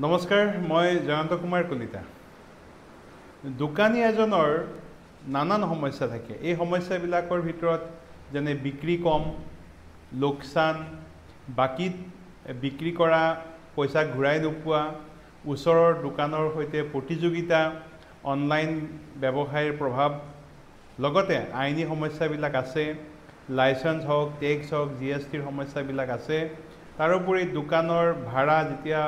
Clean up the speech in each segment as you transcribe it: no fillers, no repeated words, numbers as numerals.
নমস্কাৰ, মই জয়ন্ত কুমাৰ কলিতা। দোকানী এজনৰ নানান সমস্যা থাকে। এই সমস্যাবিলাকৰ ভিতৰত যেনে বিক্ৰী কম, লোকচান, বাকীত বিক্ৰী কৰা পইচা ঘূৰাই নোপোৱা, ওচৰৰ দোকানৰ সৈতে প্ৰতিযোগিতা, অনলাইন ব্যৱসায়ৰ প্ৰভাৱ, লগতে আইনী সমস্যাবিলাক আছে, লাইচেন্স হওক, টেক্স হওক, GSTৰ সমস্যাবিলাক আছে। তাৰোপৰি দোকানৰ ভাড়া যেতিয়া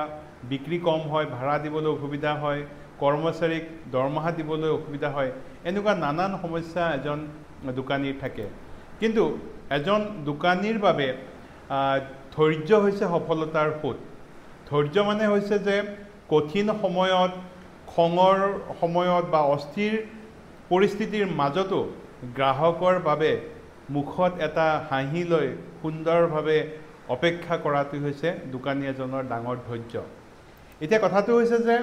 বিক্ৰী কম হয়, ভাড়া দিবলৈ অসুবিধা হয়, কৰ্মচাৰীক দৰমহা দিবলৈ অসুবিধা হয়, এনেকুৱা নানান সমস্যা এজন দোকানীৰ থাকে। কিন্তু এজন দোকানীৰ বাবে ধৈৰ্য হৈছে সফলতাৰ সোঁত। ধৈৰ্য মানে হৈছে যে কঠিন সময়ত, খঙৰ সময়ত বা অস্থিৰ পৰিস্থিতিৰ মাজতো গ্ৰাহকৰ বাবে মুখত এটা হাঁহি লৈ সুন্দৰভাৱে অপেক্ষা কৰাটো হৈছে দোকানী এজনৰ ডাঙৰ ধৈৰ্য। এতিয়া কথাটো হৈছে যে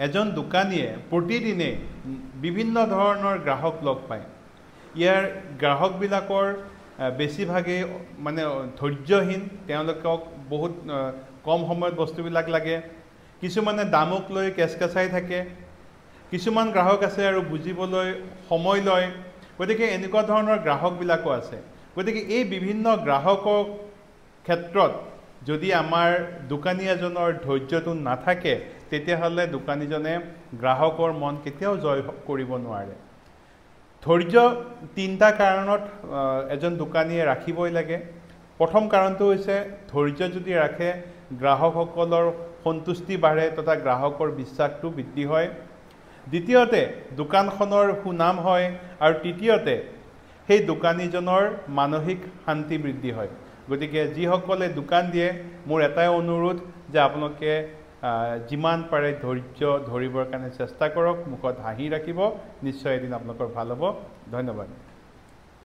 এজন দোকানীয়ে প্ৰতিদিনে বিভিন্ন ধৰণৰ গ্ৰাহক লগ পায়। ইয়াৰ গ্ৰাহকবিলাকৰ বেছিভাগেই মানে ধৈৰ্যহীন, তেওঁলোকক বহুত কম সময়ত বস্তুবিলাক লাগে। কিছুমানে দামক লৈ কেচকেচাই থাকে, কিছুমান গ্ৰাহক আছে আৰু বুজিবলৈ সময় লয়। গতিকে এনেকুৱা ধৰণৰ গ্ৰাহকবিলাকো আছে। গতিকে এই বিভিন্ন গ্ৰাহকৰ ক্ষেত্ৰত যদি আমাৰ দোকানী এজনৰ ধৈৰ্যটো নাথাকে, তেতিয়াহ'লে দোকানীজনে গ্ৰাহকৰ মন কেতিয়াও জয় কৰিব নোৱাৰে। ধৈৰ্য তিনিটা কাৰণত এজন দোকানীয়ে ৰাখিবই লাগে। প্ৰথম কাৰণটো হৈছে ধৈৰ্য যদি ৰাখে, গ্ৰাহকসকলৰ সন্তুষ্টি বাঢ়ে তথা গ্ৰাহকৰ বিশ্বাসটো বৃদ্ধি হয়। দ্বিতীয়তে দোকানখনৰ সুনাম হয়, আৰু তৃতীয়তে সেই দোকানীজনৰ মানসিক শান্তি বৃদ্ধি হয়। গতিকে যিসকলে দোকান দিয়ে, মোৰ এটাই অনুৰোধ যে আপোনালোকে যিমান পাৰে ধৈৰ্য ধৰিবৰ কাৰণে চেষ্টা কৰক, মুখত হাঁহি ৰাখিব, নিশ্চয় এদিন আপোনালোকৰ ভাল হ'ব। ধন্যবাদ।